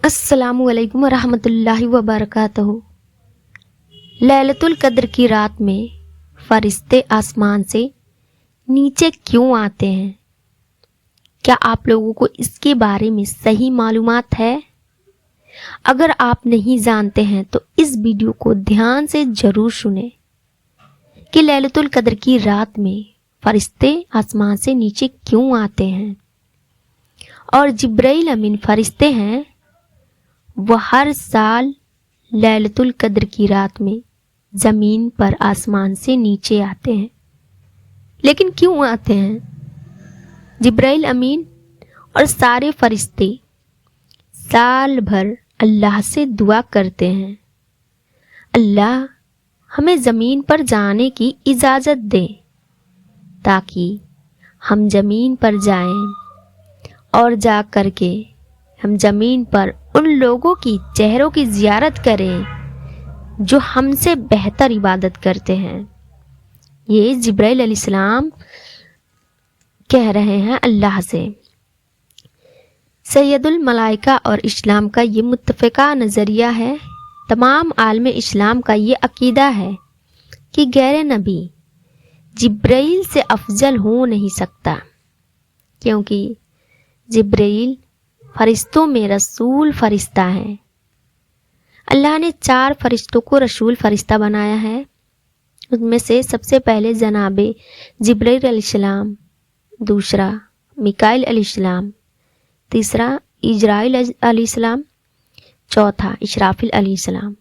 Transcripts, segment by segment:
السلام علیکم ورحمۃ اللہ وبرکاتہ۔ لیلۃ القدر کی رات میں فرشتے آسمان سے نیچے کیوں آتے ہیں؟ کیا آپ لوگوں کو اس کے بارے میں صحیح معلومات ہے؟ اگر آپ نہیں جانتے ہیں تو اس ویڈیو کو دھیان سے ضرور سنیں کہ لیلۃ القدر کی رات میں فرشتے آسمان سے نیچے کیوں آتے ہیں۔ اور جبرائیل امین فرشتے ہیں، وہ ہر سال لیلۃ القدر کی رات میں زمین پر آسمان سے نیچے آتے ہیں۔ لیکن کیوں آتے ہیں؟ جبرائیل امین اور سارے فرشتے سال بھر اللہ سے دعا کرتے ہیں، اللہ ہمیں زمین پر جانے کی اجازت دے تاکہ ہم زمین پر جائیں اور جا کر کے ہم زمین پر ان لوگوں کی چہروں کی زیارت کریں جو ہم سے بہتر عبادت کرتے ہیں۔ یہ جبرائیل علیہ السلام کہہ رہے ہیں اللہ سے۔ سید الملائکہ اور اسلام کا یہ متفقہ نظریہ ہے، تمام عالم اسلام کا یہ عقیدہ ہے کہ غیر نبی جبرائیل سے افضل ہو نہیں سکتا، کیونکہ جبرائیل فرشتوں میں رسول فرشتہ ہیں۔ اللہ نے 4 فرشتوں کو رسول فرشتہ بنایا ہے، ان میں سے سب سے پہلے جناب جبرائیل علیہ السلام، دوسرا میکائیل علیہ السلام، تیسرا اجرائیل علیہ السلام، چوتھا اسرافیل علیہ السلام۔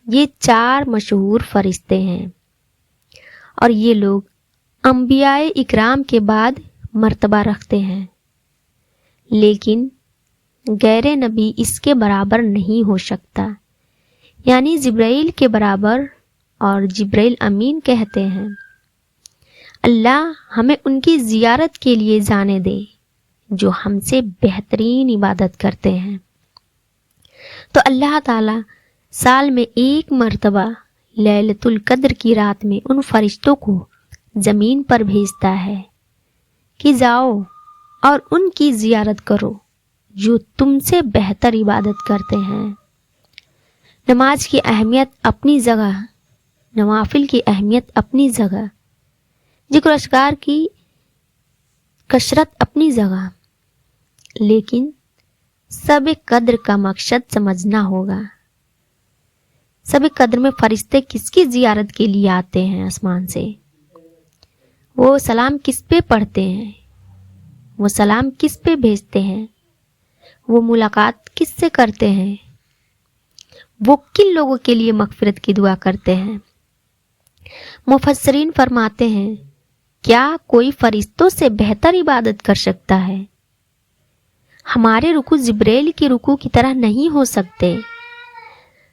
یہ 4 مشہور فرشتے ہیں اور یہ لوگ انبیاء اکرام کے بعد مرتبہ رکھتے ہیں، لیکن غیر نبی اس کے برابر نہیں ہو سکتا، یعنی جبرائیل کے برابر۔ اور جبرائیل امین کہتے ہیں، اللہ ہمیں ان کی زیارت کے لیے جانے دے جو ہم سے بہترین عبادت کرتے ہیں۔ تو اللہ تعالی سال میں 1 مرتبہ لیلۃ القدر کی رات میں ان فرشتوں کو زمین پر بھیجتا ہے کہ جاؤ اور ان کی زیارت کرو جو تم سے بہتر عبادت کرتے ہیں۔ نماز کی اہمیت اپنی جگہ، نوافل کی اہمیت اپنی جگہ، ذکر اذکار کی کثرت اپنی جگہ، لیکن سب قدر کا مقصد سمجھنا ہوگا۔ سب قدر میں فرشتے کس کی زیارت کے لیے آتے ہیں آسمان سے؟ وہ سلام کس پہ پڑھتے ہیں؟ وہ سلام کس پہ بھیجتے ہیں؟ وہ ملاقات کس سے کرتے ہیں؟ وہ کن لوگوں کے لیے مغفرت کی دعا کرتے ہیں؟ مفسرین فرماتے ہیں، کیا کوئی فرشتوں سے بہتر عبادت کر سکتا ہے؟ ہمارے رکوع جبرائیل کی رکوع کی طرح نہیں ہو سکتے،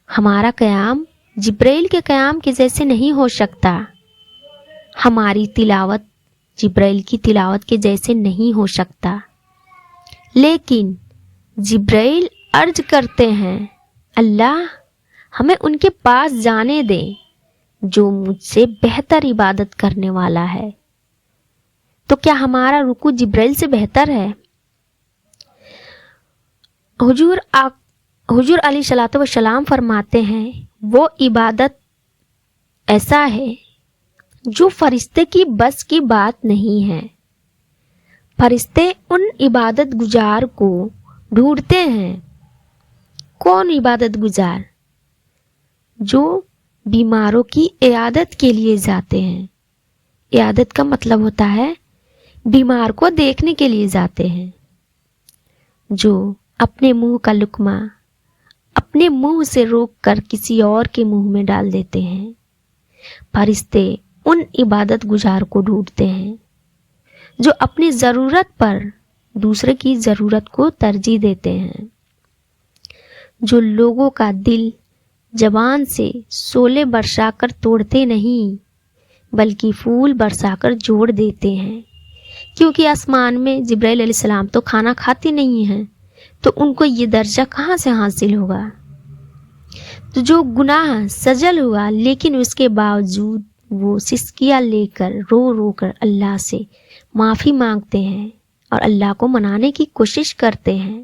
ہمارا قیام جبرائیل کے قیام کے جیسے نہیں ہو سکتا، ہماری تلاوت جبرائیل کی تلاوت کے جیسے نہیں ہو سکتا۔ لیکن جبرائیل عرض کرتے ہیں، اللہ ہمیں ان کے پاس جانے دے جو مجھ سے بہتر عبادت کرنے والا ہے۔ تو کیا ہمارا رکوع جبرائیل سے بہتر ہے؟ حضور علیہ الصلوۃ والسلام فرماتے ہیں، وہ عبادت ایسا ہے جو فرشتے کی بس کی بات نہیں ہے۔ فرشتے ان عبادت گزار کو ڈھونڈتے ہیں۔ کون عبادت گزار؟ جو بیماروں کی عیادت کے لیے جاتے ہیں۔ عیادت کا مطلب ہوتا ہے بیمار کو دیکھنے کے لیے جاتے ہیں، جو اپنے منہ کا لقمہ اپنے منہ سے روک کر کسی اور کے منہ میں ڈال دیتے ہیں۔ فرشتے ان عبادت گزار کو ڈھونڈتے ہیں جو اپنی ضرورت پر دوسرے کی ضرورت کو ترجیح دیتے ہیں، جو لوگوں کا دل زبان سے شعلے برسا کر توڑتے نہیں بلکہ پھول برسا کر جوڑ دیتے ہیں، کیونکہ آسمان میں جبرائیل علیہ السلام تو کھانا کھاتے نہیں ہیں، تو ان کو یہ درجہ کہاں سے حاصل ہوگا؟ تو جو گناہ سجل ہوا لیکن اس کے باوجود وہ سسکیاں لے کر رو رو کر اللہ سے معافی مانگتے ہیں اور اللہ کو منانے کی کوشش کرتے ہیں۔